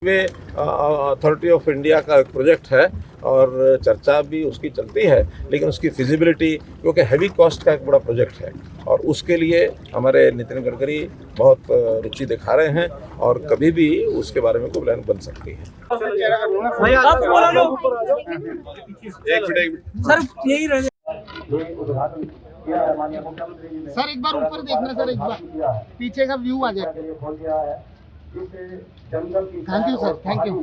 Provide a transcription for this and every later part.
Way authority of India का एक project है और चर्चा भी उसकी चलती है, लेकिन उसकी फिजिबिलिटी क्योंकि हैवी कॉस्ट का एक बड़ा प्रोजेक्ट है और उसके लिए हमारे नितिन गडकरी बहुत रुचि दिखा रहे हैं और कभी भी उसके बारे में कोई प्लान बन सकती है। सर यही रहे सर एक बार ऊपर देखना सर, एक बार पीछे का व्यू आ जाए। Thank you sir, thank you.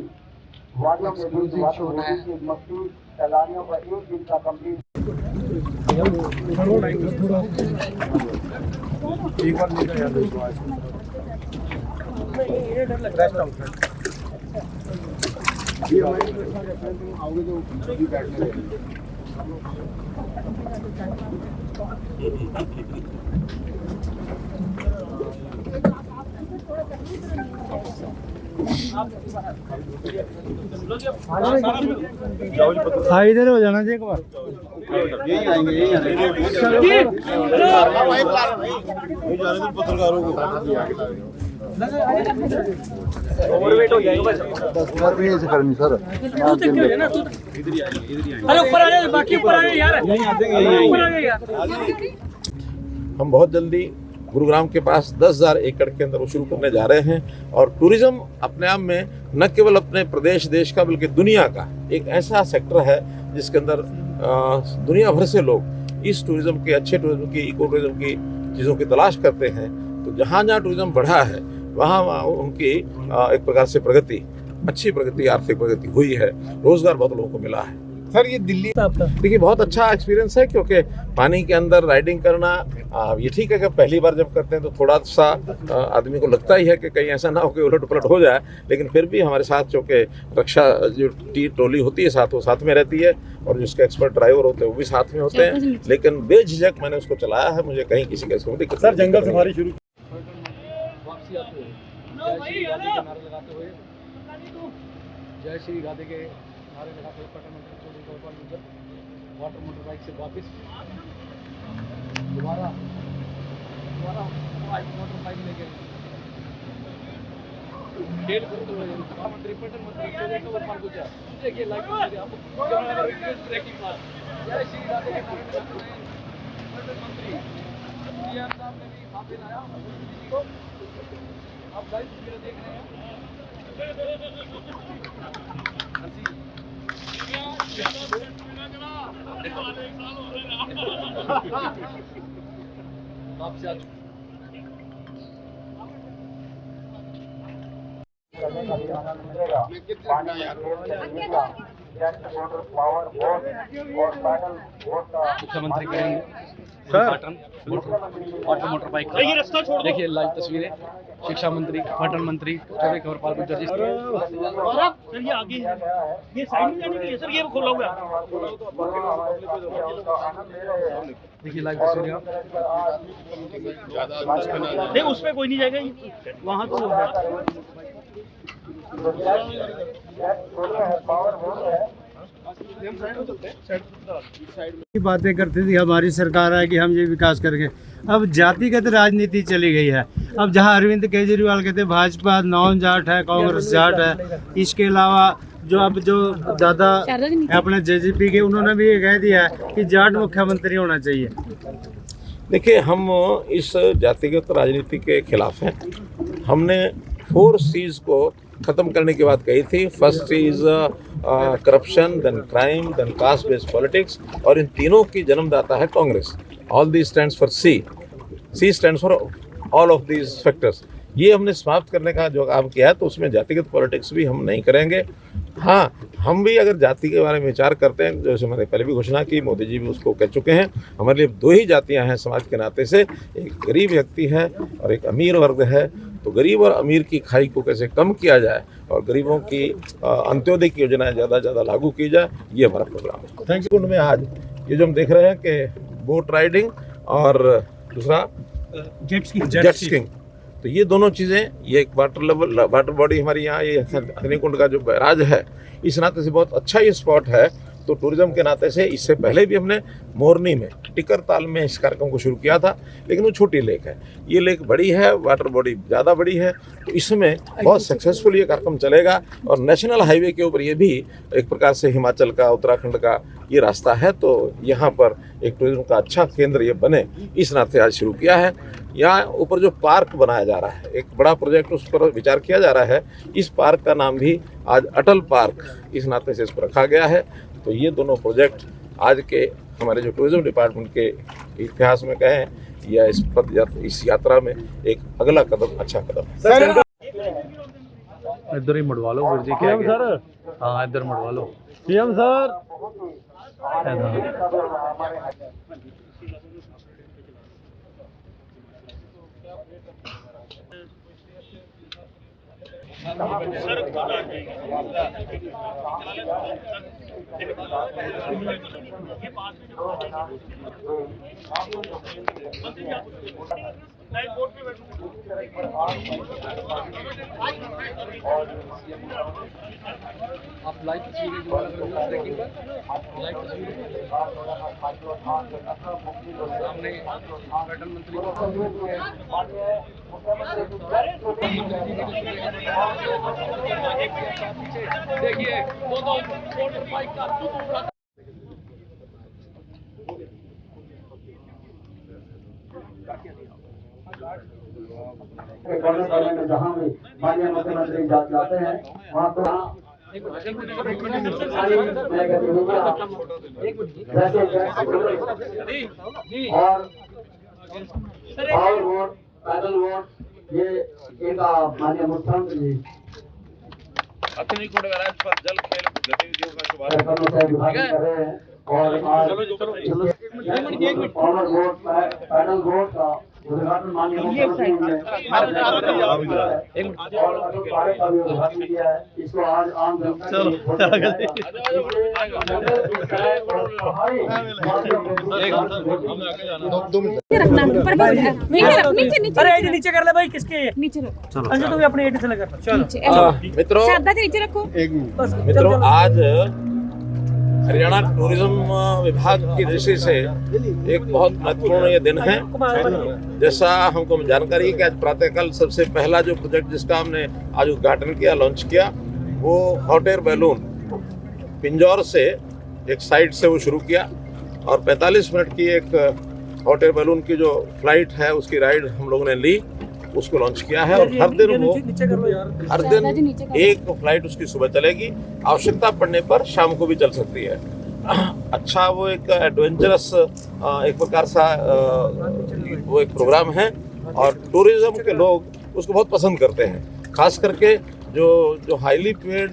इधर हो जाना जी एक बार। पत्रकारों को ओवरवेट हो जाएगा बस। ऐसे करनी सर। अरे ऊपर आ जाए, बाकी ऊपर आ जाए यार। ऊपर आ जाए यार। हम बहुत जल्दी गुरुग्राम के पास 10,000 एकड़ के अंदर वो शुरू करने जा रहे हैं और टूरिज्म अपने आप में न केवल अपने प्रदेश देश का बल्कि दुनिया का एक ऐसा सेक्टर है जिसके अंदर दुनिया भर से लोग इस टूरिज्म के, अच्छे टूरिज्म की, इको टूरिज्म की चीज़ों की तलाश करते हैं। तो जहाँ जहाँ टूरिज्म बढ़ा है वहाँ उनकी एक प्रकार से प्रगति, अच्छी प्रगति, आर्थिक प्रगति हुई है, रोजगार बहुत लोगों को मिला है। सर ये दिल्ली देखिए बहुत अच्छा एक्सपीरियंस है क्योंकि पानी के अंदर राइडिंग करना ये ठीक है कि पहली बार जब करते हैं तो थोड़ा सा आदमी को लगता ही है कि कहीं ऐसा ना हो कि उलट पलट हो जाए, लेकिन फिर भी हमारे साथ जो कि रक्षा जो टोली होती है साथ, वो साथ में रहती है और जिसके एक्सपर्ट ड्राइवर होते हैं वो भी साथ में होते हैं, लेकिन बेझिझक मैंने उसको चलाया है, मुझे कहीं किसी का दिक्कत। सर जंगल सफारी शुरू जय श्री राधे के नारे लगाते हुए पटन मंत्री Chaudhary Gopal Gurjar water motor bike से वापस दोबारा मोटर बाइक लेके डेढ़ मंत्री पटन मंत्री चौधरी गोपाल गुर्जर देखिए लाइव आप ट्रैकिंग मार जय श्री राधे के नारे लगाते हुए पटन मंत्री सीएम साहब ने भी हाथ लाया को आप लाइव तस्वीरें देख रहे हैं। आपसे आज मुख्यमंत्री करेंगे वाटर मोटर बाइक। देखिए लाइव तस्वीरें, शिक्षा मंत्री, पर्यटन मंत्री चौधरी गोपाल गुर्जर जी। सर ये आगे है, ये साइड में जाने के लिए सर ये खोला हुआ है। देखिए लाइव तस्वीरें आप। नहीं उस पे कोई नहीं जाएगा, वहाँ तो बातें करते थे हमारी सरकार है कि हम ये विकास करके, अब जातिगत राजनीति चली गई है। अब जहां अरविंद केजरीवाल कहते भाजपा नॉन जाट है, कांग्रेस जाट है, इसके अलावा जो दादा अपने जेजेपी के, उन्होंने भी ये कह दिया है कि जाट मुख्यमंत्री होना चाहिए। देखिए हम इस जातिगत राजनीति के खिलाफ हैं। हमने 4 C's को खत्म करने की बात कही थी। First is corruption, then crime, then caste based politics, और इन तीनों की जन्मदाता है Congress. All these stands for C, C stands for all of these factors. ये हमने समाप्त करने का जो काम किया है, तो उसमें जातिगत पॉलिटिक्स भी हम नहीं करेंगे। हाँ, हम भी अगर जाति के बारे में विचार करते हैं, जैसे मैंने पहले भी घोषणा की, मोदी जी भी उसको कह चुके हैं, हमारे लिए 2 ही जातियां हैं समाज के नाते से, एक गरीब व्यक्ति है और एक अमीर वर्ग है। तो गरीब और अमीर की खाई को कैसे कम किया जाए और गरीबों की अंत्योदय की योजनाएं ज़्यादा ज़्यादा लागू की जाए, ये हमारा प्रोग्राम है। Thank you. कुंड में आज ये जो हम देख रहे हैं कि बोट राइडिंग और दूसरा जेट स्कीइंग, तो ये दोनों चीज़ें, ये एक वाटर बॉडी हमारी यहाँ, ये हथिनी कुंड का जो बैराज है, इस नाते से बहुत अच्छा ये स्पॉट है तो टूरिज्म के नाते से इससे पहले भी हमने मोरनी में टिकर ताल में इस कार्यक्रम को शुरू किया था, लेकिन वो छोटी लेक है। ये लेक बड़ी है, वाटर बॉडी ज़्यादा बड़ी है, तो इसमें बहुत सक्सेसफुल ये कार्यक्रम चलेगा। और नेशनल हाईवे के ऊपर ये भी एक प्रकार से हिमाचल का, उत्तराखंड का ये रास्ता है, तो यहाँ पर एक टूरिज्म का अच्छा केंद्र ये बने, इस नाते आज शुरू किया है। यहाँ ऊपर जो पार्क बनाया जा रहा है, एक बड़ा प्रोजेक्ट, उस पर विचार किया जा रहा है। इस पार्क का नाम भी आज अटल पार्क इस नाते से इसको रखा गया है। तो ये दोनों प्रोजेक्ट आज के हमारे जो टूरिज्म डिपार्टमेंट के इतिहास में कहें या इस यात्रा में एक अगला कदम, अच्छा कदम है। इधर ही मड़वा लो फिर जी, क्या सर? हाँ इधर मड़वा लो सीएम सर। आप लाइव तस्वीरें जो लग रही है ट्रैकिंग पर, लाइव तस्वीरें सामने पर्यटन मंत्री देखिए दो बाइक का जहाँ भी माननीय मुख्यमंत्री जाते हैं वहाँ तो और वोट, पैदल वोट, ये इनका माननीय मुख्यमंत्री जी अथनीकुंड बैराज पर जल खेल गतिविधियों का शुभारंभ कर रहे हैं। और वोट, पैदल वोट का उद्घाटन माननीय मुख्यमंत्री किया है। इसको आज आम नीचे कर ले भाई, किसके नीचे अंजू तो भी अपने एडी से लगा। मित्रों, रखो मित्रों, आज हरियाणा टूरिज्म विभाग की दृष्टि से एक बहुत महत्वपूर्ण ये दिन है। जैसा हमको जानकारी है कि आज प्रातःकाल सबसे पहला जो प्रोजेक्ट जिसका हमने आज उद्घाटन किया, लॉन्च किया, वो हॉट एयर बैलून पिंजौर से एक साइड से वो शुरू किया और 45 मिनट की एक हॉट एयर बैलून की जो फ्लाइट है उसकी राइड हम लोगों ने ली, उसको लॉन्च किया है। और हर दिन एक फ्लाइट उसकी सुबह चलेगी, आवश्यकता पड़ने पर शाम को भी चल सकती है। अच्छा, वो एक एडवेंचरस एक प्रकार सा वो एक प्रोग्राम है और टूरिज्म के लोग उसको बहुत पसंद करते हैं। खास करके जो हाईली पेड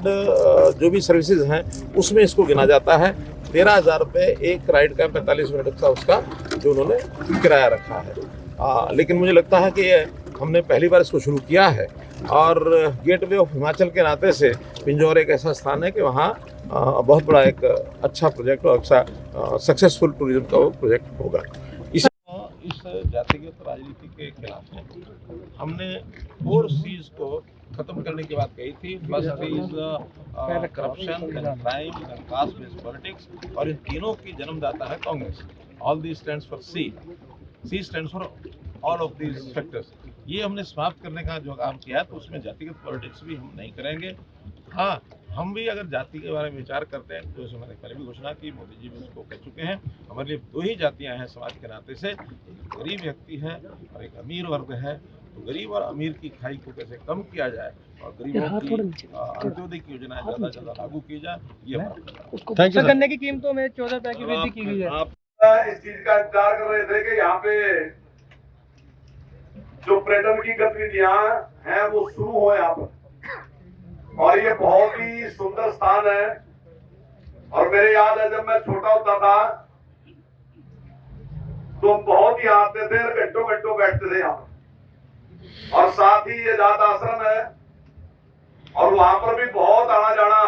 जो भी सर्विसेज हैं उसमें इसको गिना जाता है। 13,000 रुपये एक राइड का 45 मिनट का उसका जो उन्होंने किराया रखा है। लेकिन मुझे लगता है कि ये हमने पहली बार इसको शुरू किया है और गेटवे ऑफ हिमाचल के नाते से पिंजौर एक ऐसा स्थान है कि वहाँ बहुत बड़ा एक अच्छा प्रोजेक्ट और अच्छा सक्सेसफुल टूरिज्म का वो प्रोजेक्ट होगा। इस जातिगत राजनीति के खिलाफ हमने 4 C's को खत्म करने की बात कही थी। First is corruption, crime, caste based politics, और इन तीनों की जन्मदाता है Congress. All this stands for C stands for all of these factors. ये हमने समाप्त करने का जो काम किया है, तो उसमें जातिगत पॉलिटिक्स भी हम नहीं करेंगे। हाँ, हम भी अगर जाति के बारे में विचार करते हैं, तो जैसे मैंने पहले भी घोषणा की, मोदी जी भी उसको कह चुके हैं, हमारे लिए 2 ही जातियां हैं समाज के नाते से, एक गरीब व्यक्ति है और एक अमीर वर्ग है। तो गरीब और अमीर की खाई को कैसे कम किया जाए और गरीबों की अंत्योदय की योजनाएं ज़्यादा से ज़्यादा लागू की जाए, ये हमारा। गन्ने की कीमतों में 14 रुपए की वृद्धि की गई है। आप इस चीज का इंतजार कर रहे थे कि यहाँ पे जो पर्यटन की गतिविधियां हैं वो शुरू हो यहाँ पर, और ये बहुत ही सुंदर स्थान है। और मेरे याद है जब मैं छोटा होता था तो बहुत ही आते थे, घंटों घंटों बैठते थे यहाँ पर। और साथ ही ये जात आश्रम है और वहां पर भी बहुत आना जाना,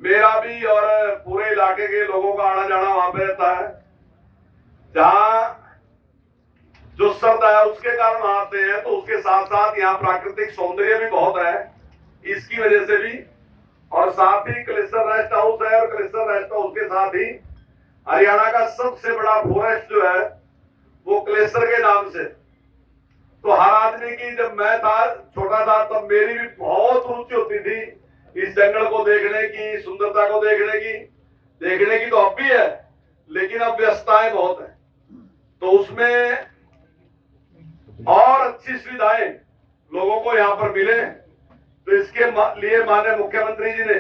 मेरा भी और पूरे इलाके के लोगों का आना जाना वहां पे रहता है। जहाँ जो सर्द है उसके कारण आते हैं, तो उसके साथ साथ यहाँ प्राकृतिक सौंदर्य भी बहुत है, इसकी वजह से भी। और साथ ही कलेसर रेस्ट हाउस है, और कलेसर रेस्ट हाउस के साथ ही हरियाणा का सबसे बड़ा फॉरेस्ट जो है वो कलेसर के नाम से। तो हर आदमी की, जब मैं था छोटा था तब मेरी भी बहुत रुचि होती थी इस जंगल को देखने की, सुंदरता को देखने की तो अब भी है, लेकिन अब व्यस्तताएं बहुत है। तो उसमें और अच्छी सुविधाएं लोगों को यहाँ पर मिले, तो इसके लिए माननीय मुख्यमंत्री जी ने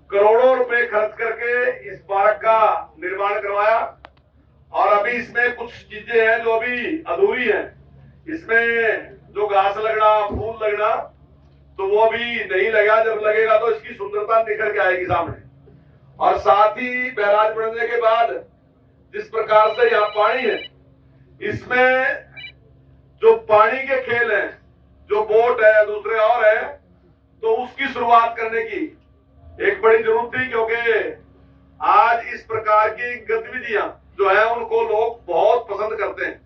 करोड़ों रुपए खर्च करके इस पार्क का निर्माण करवाया। और अभी इसमें कुछ चीजें हैं जो अभी अधूरी हैं। इसमें जो घास लगना, फूल लगना, तो वो अभी नहीं लगा। जब लगेगा तो इसकी सुंदरता निखर के आएगी सामने। और साथ ही बैराज बनने के बाद जिस प्रकार से यहाँ पानी है, इसमें जो पानी के खेल हैं, जो बोट है, दूसरे और है, तो उसकी शुरुआत करने की एक बड़ी जरूरत थी, क्योंकि आज इस प्रकार की गतिविधियां जो है उनको लोग बहुत पसंद करते हैं।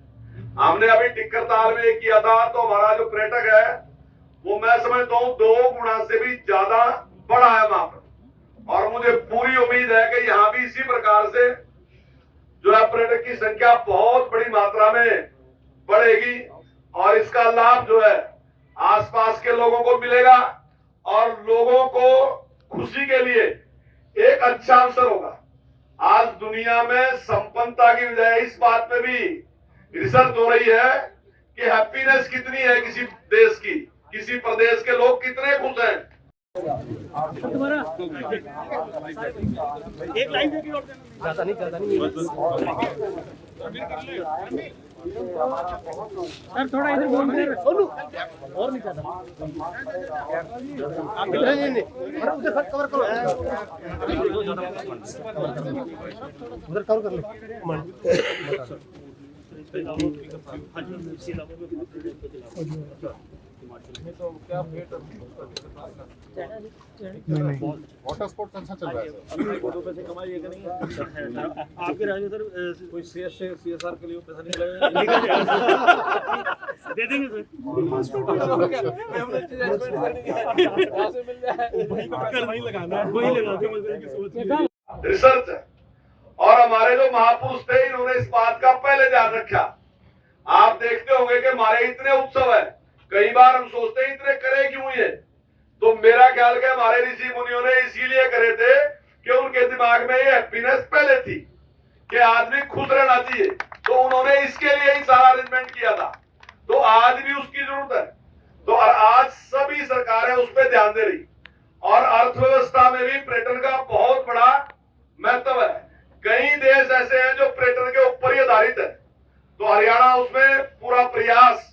हमने अभी टिक्कर ताल में किया था, तो हमारा जो पर्यटक है वो मैं समझता हूँ 2 गुना से भी ज्यादा बढ़ा है वहां पर। और मुझे पूरी उम्मीद है कि यहाँ भी इसी प्रकार से जो है पर्यटक की संख्या बहुत बड़ी मात्रा में बढ़ेगी, और इसका लाभ जो है आसपास के लोगों को मिलेगा, और लोगों को खुशी के लिए एक अच्छा अवसर होगा। आज दुनिया में संपन्नता की बजाय इस बात पे भी रिसर्च हो रही है कि हैप्पीनेस कितनी है किसी देश की, किसी प्रदेश के लोग कितने खुश हैं। तुम्हारा एक लाइन देके और देना। ज्यादा नहीं सर, थोड़ा इधर बोल दे और नहीं ज्यादा। आप नहीं उधर कवर करो, उधर कवर कर ले। वाटर स्पोर्ट्स अच्छा चल रहा है सर। 2 पैसे कमाइए कि नहीं? आपके राज्य सर कोई CSR के लिए पैसा नहीं लगेगा? दे देंगे सर। वही लगाना है, वही लगा के मजदूरी की सोच। रिसर्च है, और हमारे जो महापुरुष थे इन्होंने इस बात का पहले ध्यान रखा। आप देखते होंगे कि हमारे इतने उत्सव है, कई बार हम सोचते हैं इतने करे क्यों ये, तो मेरा ख्याल है हमारे ऋषि मुनियों ने इसीलिए करे थे कि उनके दिमाग में ये हैप्पीनेस पहले थी कि आदमी खुश रहना चाहिए, तो उन्होंने इसके लिए ही सारा अरेंजमेंट किया था। तो आज भी उसकी जरूरत है, तो आज सभी सरकारें उस पर ध्यान दे रही, और अर्थव्यवस्था में भी पर्यटन का बहुत बड़ा महत्व है। कई देश ऐसे हैं जो पर्यटन के ऊपर ही आधारित है, तो हरियाणा उसमें पूरा प्रयास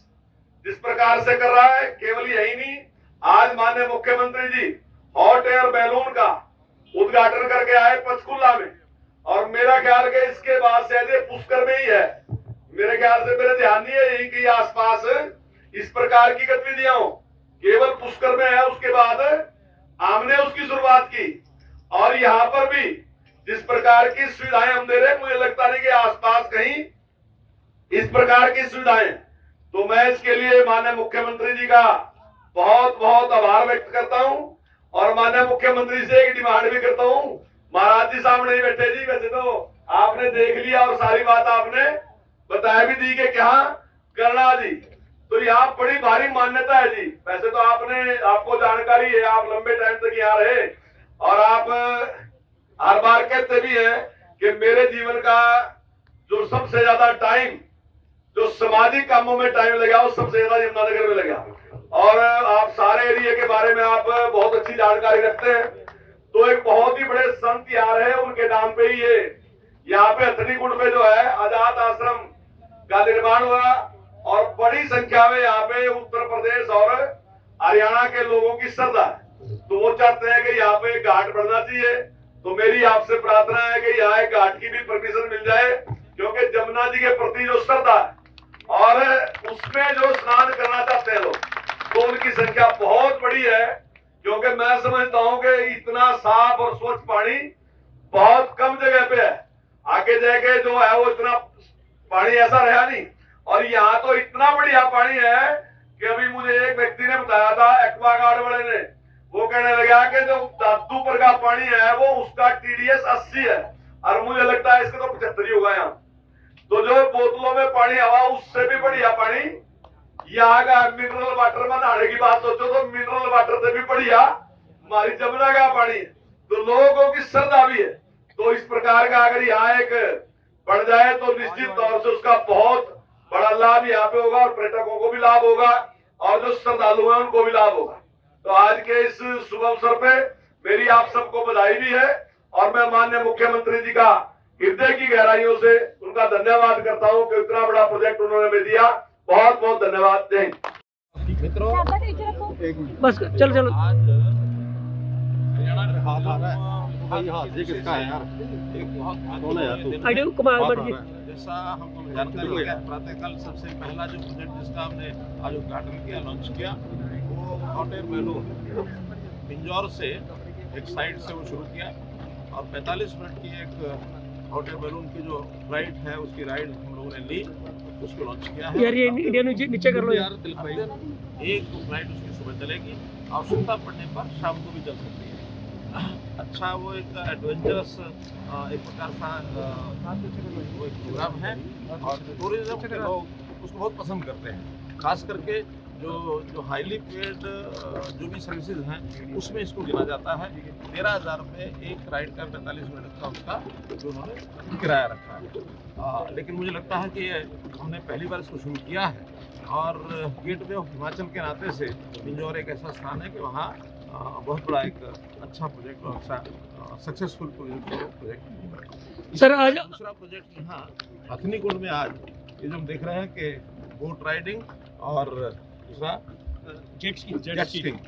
जिस प्रकार से कर रहा है, केवल यही नहीं, आज माननीय मुख्यमंत्री जी हॉट एयर बैलून का उद्घाटन करके आए पंचकुला में, और मेरा ख्याल है इसके बाद शायद पुष्कर में ही है। मेरे ख्याल से, मेरे ध्यान नहीं है यही कि आसपास इस प्रकार की गतिविधियां हो, केवल पुष्कर में है। उसके बाद हमने उसकी शुरुआत की, और यहाँ पर भी जिस प्रकार की सुविधाएं हम दे रहे हैं, मुझे लगता नहीं कि आसपास कहीं इस प्रकार की सुविधाएं। तो मैं इसके लिए माननीय मुख्यमंत्री जी का बहुत बहुत आभार व्यक्त करता हूं, और माननीय मुख्यमंत्री से एक डिमांड भी करता हूं। महाराज जी सामने नहीं बैठे जी, वैसे तो आपने देख लिया और सारी बात आपने बता भी दी कि क्या करना जी। तो यहाँ बड़ी भारी मान्यता है जी। वैसे तो आपको जानकारी है, आप लंबे टाइम तक यहाँ रहे, और आप हर बार कहते भी हैं कि मेरे जीवन का जो सबसे ज्यादा टाइम जो सामाजिक कामों में टाइम लगा वो सबसे ज्यादा यमुनानगर में लगा, और आप सारे एरिया के बारे में आप बहुत अच्छी जानकारी रखते हैं। तो एक बहुत ही बड़े संत यहाँ रहे, उनके नाम पे ही ये यहाँ पे हथनीकुंड पे जो है आजाद आश्रम का निर्माण हुआ, और बड़ी संख्या में यहाँ पे उत्तर प्रदेश और हरियाणा के लोगों की श्रद्धा है। तो वो चाहते हैं कि यहाँ पे घाट बढ़ना चाहिए। तो मेरी आपसे प्रार्थना है कि यहाँ एक घाट की भी परमिशन मिल जाए, क्योंकि जमुना जी के प्रति जो श्रद्धा है और उसमें जो स्नान करना चाहते हैं लोग, तो उनकी संख्या बहुत बड़ी है। क्योंकि मैं समझता हूं कि इतना साफ और स्वच्छ पानी बहुत कम जगह पे है, आगे जाके जो है वो इतना पानी ऐसा रहा नहीं। और यहाँ तो इतना बढ़िया पानी है कि अभी मुझे एक व्यक्ति ने बताया था, एक्वागार्ड वाले ने, वो कहने लगा कि जो दादू पर का पानी है वो उसका TDS 80 है और मुझे लगता है इसका तो 75 ही होगा यहाँ। तो जो बोतलों में पानी हवा उससे भी बढ़िया पानी यहाँ का मिनरल वाटर में नहाने की बात सोचो तो मिनरल वाटर से भी बढ़िया हमारी जमुना का पानी है। तो लोगों की श्रद्धा भी है। तो इस प्रकार का अगर यहाँ एक बढ़ जाए तो निश्चित तौर से उसका बहुत बड़ा लाभ यहाँ पे होगा और पर्यटकों को भी लाभ होगा और जो श्रद्धालु हैं उनको भी लाभ होगा। तो आज के इस शुभ अवसर पे मेरी आप सबको बधाई भी है और मैं माननीय मुख्यमंत्री जी का हृदय की गहराइयों से उनका धन्यवाद करता हूं कि इतना बड़ा प्रोजेक्ट उन्होंने हमें दिया। बहुत बहुत धन्यवाद। जय हिंद। मित्रों, बस चलो चलो। आज हरियाणा में हाथ आ रहा है भाई, हाथ ये किसका है यार? एक बहुत कौन है यार तू? आइडिया कुमार हाथ आ मर्जी। रहा है। जैसा हमको जानकारी है, प्रातःकाल सबसे पहला जो प्रोजेक्ट जिसका हमने आज उद्घाटन किया, लॉन्च किया, वो हॉट एयर बैलून पिंजौर से एक साइड से वो शुरू किया और 45 मिनट की एक हॉट एयर बैलून की जो फ्लाइट है उसकी राइड हम लोगों ने ली, उसको लॉन्च किया है। यार ये इंडिया नीचे कर लो यार। एक फ्लाइट उसकी सुबह चलेगी, आवश्यकता पड़ने पर शाम को भी चल सकती है। अच्छा, वो एक एडवेंचरस एक प्रकार का वो एक प्रोग्राम है और टूरिज्म के लोग उसको बहुत पसंद करते हैं। खास करके जो हाईली पेड जो भी सर्विसेज हैं उसमें इसको गिना जाता है। 13,000 रुपये एक राइड का 45 मिनट का उसका जो उन्होंने किराया रखा है। लेकिन मुझे लगता है कि हमने पहली बार इसको शुरू किया है और गेटवे ऑफ हिमाचल के नाते से पिंजौर एक ऐसा स्थान है कि वहाँ बहुत बड़ा एक अच्छा प्रोजेक्ट और अच्छा सक्सेसफुल प्रोजेक्ट। सर आज दूसरा प्रोजेक्ट यहाँ हथनी कुंड में आज ये जो हम देख रहे हैं कि बोट राइडिंग और दूसरा जेट स्कीइंग,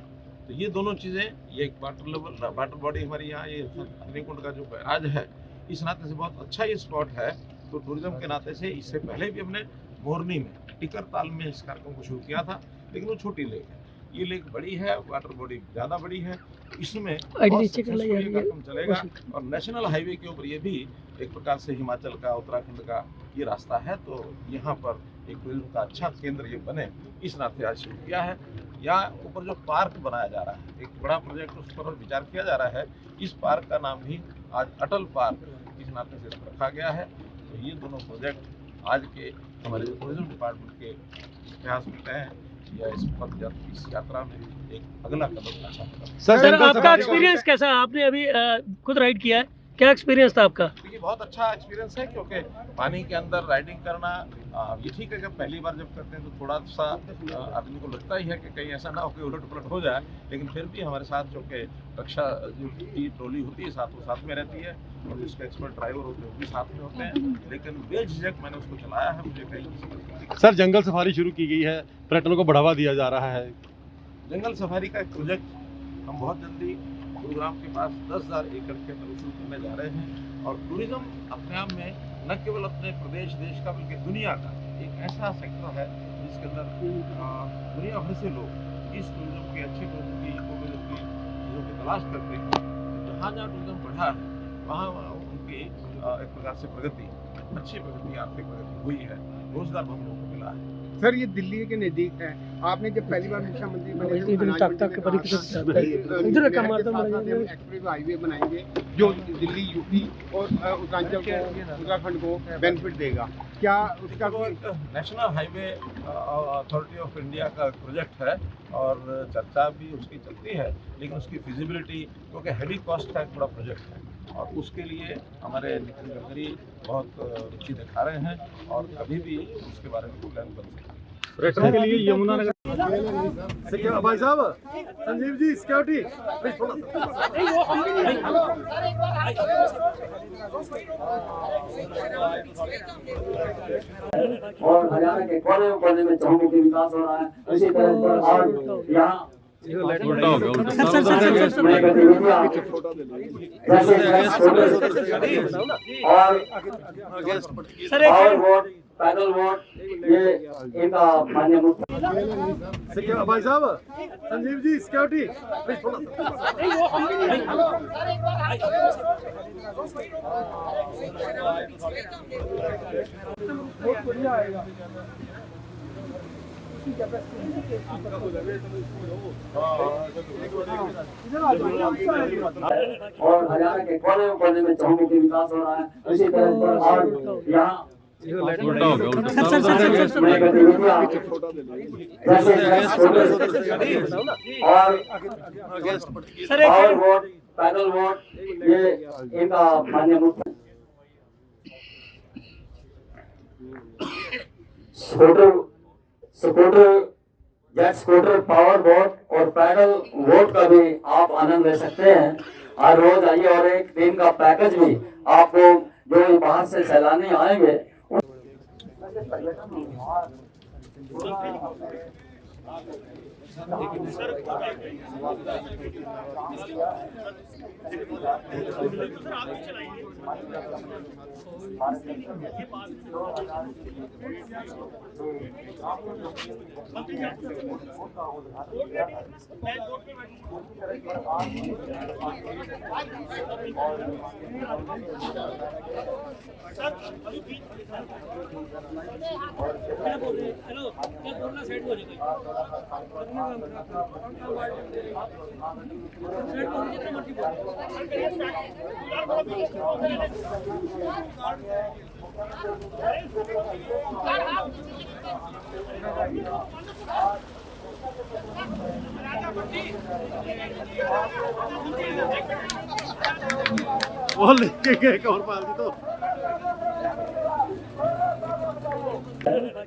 तो ये दोनों चीज़ें, ये एक वाटर बॉडी हमारी यहाँ ये हथनी कुंड का जो बैराज है, इस नाते से बहुत अच्छा ये स्पॉट है। तो टूरिज्म के नाते से इससे पहले भी हमने मोरनी में टिकर ताल में इस कार्यक्रम को शुरू किया था, लेकिन वो छोटी लेक है। ये लेक बड़ी है, वाटर बॉडी ज़्यादा बड़ी है, इसमें कार्यक्रम चलेगा और नेशनल हाईवे के ऊपर ये भी एक प्रकार से हिमाचल का, उत्तराखंड का ये रास्ता है। तो यहाँ पर एक टूरिज्म का अच्छा केंद्र ये बने, इस नाते आज शुरू किया है। यहाँ ऊपर जो पार्क बनाया जा रहा है, एक बड़ा प्रोजेक्ट उस पर विचार किया जा रहा है। इस पार्क का नाम भी आज अटल पार्क इस नाते से इसको रखा गया है। तो ये दोनों प्रोजेक्ट आज के हमारे टूरिज्म डिपार्टमेंट के इतिहास में तय हैं या इस यात्रा में एक अगला कदम अच्छा कदम। सर आपका एक्सपीरियंस कैसा है? आपने अभी खुद राइड किया है, क्या एक्सपीरियंस था आपका? देखिए, बहुत अच्छा एक्सपीरियंस है क्योंकि पानी के अंदर राइडिंग करना ये ठीक है कि पहली बार जब करते हैं तो थोड़ा सा आदमी को लगता ही है कि कहीं ऐसा ना हो कि उलट पुलट हो जाए, लेकिन फिर भी हमारे साथ जो कि रक्षा की ट्रॉली होती है साथ, वो साथ में रहती है और जिसके एक्सपर्ट ड्राइवर होते हैं वो भी साथ में होते हैं। लेकिन बेझिझक मैंने उसको चलाया है, मुझे कहीं किसी सर जंगल सफारी शुरू की गई है, पर्यटन को बढ़ावा दिया जा रहा है। जंगल सफारी का एक प्रोजेक्ट हम बहुत जल्दी गुरुग्राम के पास 10,000 एकड़ के अंदर शुरू करने जा रहे हैं और टूरिज्म अपने आप में न केवल अपने प्रदेश देश का बल्कि दुनिया का एक ऐसा सेक्टर है जिसके अंदर दुनिया भर से लोग इस टूरिज्म के अच्छे टूरिज्म की चीज़ों की तलाश करते हैं। जहाँ जहाँ टूरिज्म बढ़ा है वहाँ उनकी एक प्रकार से प्रगति, अच्छी प्रगति, आर्थिक प्रगति हुई है, रोजगार हम लोगों को मिला है। सर ये दिल्ली के नजदीक है, आपने जब पहली बार मुख्यमंत्री बने एक्सप्रेस हाईवे बनाएंगे जो दिल्ली, यूपी और उत्तरांचल को, उत्तराखंड को बेनिफिट देगा, क्या उसका वो एक national highway authority of India का प्रोजेक्ट है और चर्चा भी उसकी चलती है, लेकिन उसकी फिजिबिलिटी क्योंकि हेवी कॉस्ट का एक बड़ा प्रोजेक्ट है और उसके लिए हमारे नितिन गडकरी बहुत रुचि दिखा रहे हैं और कभी भी उसके बारे में प्लान बन सकता है। पर्यटन के लिए यमुनानगर भाई साहब, संजीव जी सिक्योरिटी और हरियाणा के कोने में चहुमुखी विकास हो रहा है। इसी तरह पर और यहाँ और वोट, पैदल वोट, ये एक माननीय मुख्य भाई साहब, संजीव जी सिक्योरिटी बहुत बढ़िया आएगा। और हरियाणा के कोने कोने में चहुमुखी विकास हो रहा है। इसी तरह पर और यहाँ और पावर वोट, पैदल वोट, ये इनका मान्य मुद्दा। Scooter, jet scooter, power vote और पैदल वोट का भी आप आनंद ले सकते हैं। हर रोज आइए और एक दिन का पैकेज भी आपको जो बाहर से सैलानी आएंगे वो लेके गए और पाल दी तो।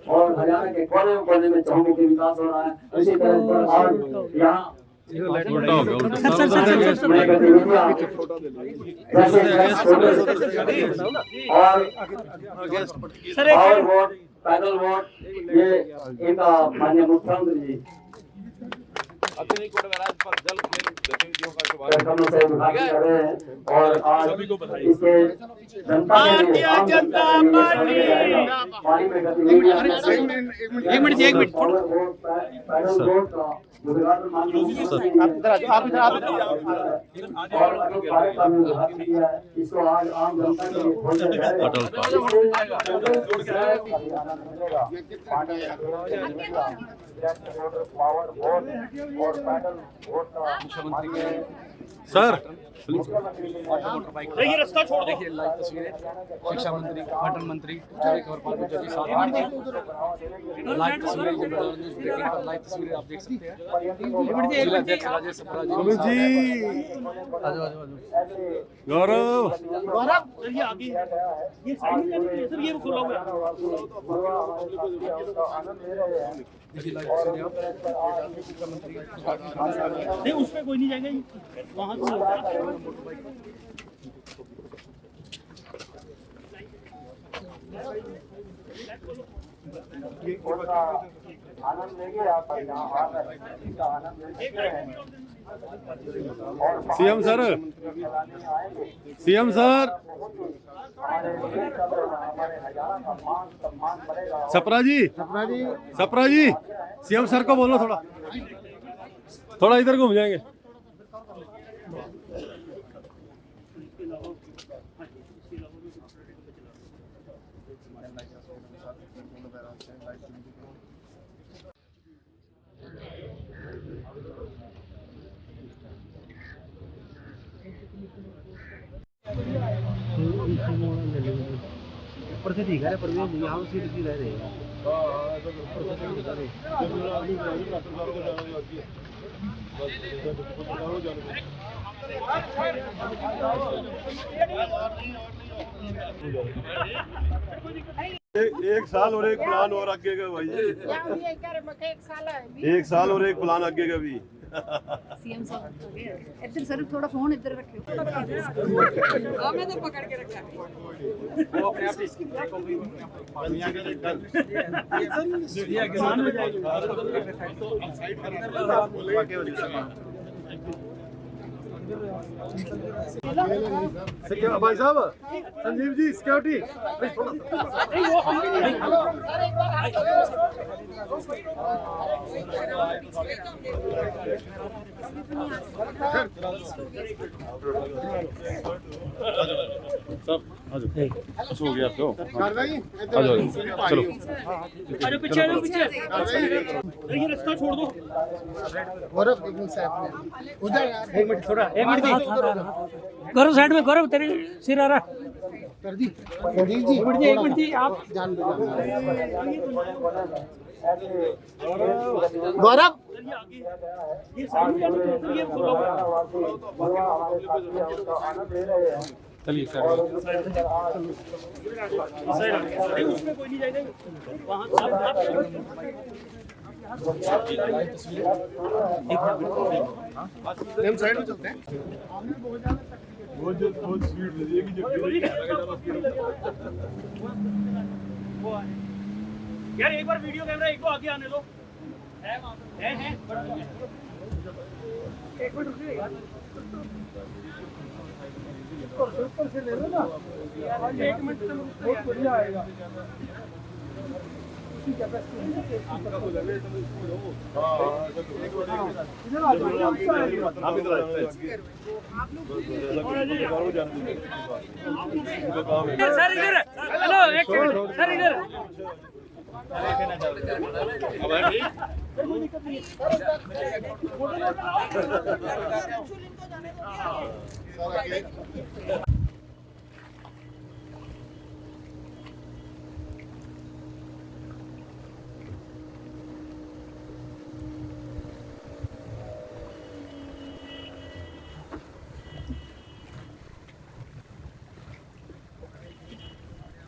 और हरियाणा के कोने कोने में चहुमुखी विकास हो रहा है। इसी तरह पर और यहाँ और पावर वोट, पैदल वोट, ये इनका माननीय मुख्यमंत्री जी से उद्घाटन कर रहे हैं। और आज इसके जनता पार्टी में गतिविधियां एक मिनट पैदल वोट का उद्घाटन माननीय इसको आज आम जनता के लिए खोलने जा रहे हैं। पावर वोट और पैदल वोट का मुख्यमंत्री के सर ये रास्ता छोड़ दो। देखिए लाइव तस्वीरें शिक्षा मंत्री, पर्यटन मंत्री चंद्रशेखर पालपुजा जी साथ में लाइव तस्वीरें जो न्यूज़ ब्रेकिंग पर लाइव तस्वीरें आप देख सकते हैं। जिला अध्यक्ष राजेश सप्रा जी, गौरव सर ये आगे ये साइड में जाने के लिए सर ये खुला हुआ है। देखिए लाइव तस्वीरें आप शिक्षा मंत्री नहीं उसमें कोई नहीं जाएगा वहाँ तो आनंद लेंगे आप CM sir, CM sir, Sapra ji, Sapra ji, CM sir को बोलो थोड़ा इधर घूम जाएंगे। ऊपर से दिखा रहे पर यहाँ से दिख रहे हैं। एक साल और एक प्लान और आगे का भाई, एक साल और एक प्लान आगे का भी। सीएम साहब इधर सर थोड़ा फोन इधर रखियो। मैं तो पकड़ के रखा वो अपने आप इसकी ब्रेक हो गई। भाई साहब, संजीव जी सिक्योरिटी सब आ जाओ बस हो गया तो शारदा जी आ जाओ चलो अरे पीछे आ जाओ पीछे अरे ये रास्ता छोड़ दो गौरव एक मिनट साइड में उधर यार एक मिनट थोड़ा 1 मिनट दी गौरव साइड में गौरव तेरे सिर आ रहा कर दी प्रदीप जी 1 मिनट दी आप जान दो गौरव ये साइड में जाने के लिए खोलो चलिए अरे उसमें कोई नहीं जाएगा वहां हम साइड में चलते हैं बहुत स्पीड लगी यार एक बार वीडियो कैमरा एक को आगे आने दो है एक मिनट रुकिए यार ऊपर से ले लो ना 1 मिनट में बहुत बढ़िया आएगा इधर आ जाओ आप इधर आइए सर इधर हेलो एक मिनट सर इधर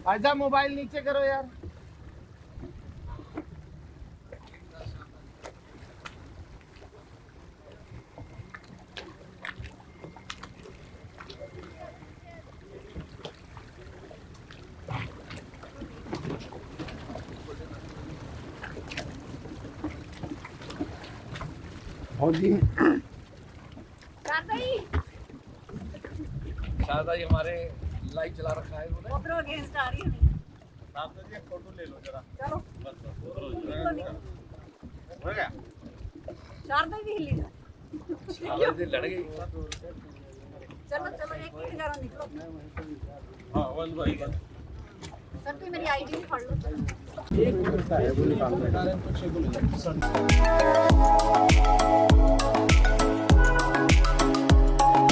आजा मोबाइल नीचे करो यार शारदा जी हमारे लाइव चला रखा है उन्होंने उधर अगेंस्ट आ रही है फोटो ले लो जरा चलो हो गया शारदा भी हिली ना शारदा जी लड़ गई चलो चलो एक ही जरा निकलो हाँ 1 by 1 सर तुम मेरी आईडी भी पढ़ लो एक मिनट है वो निकालने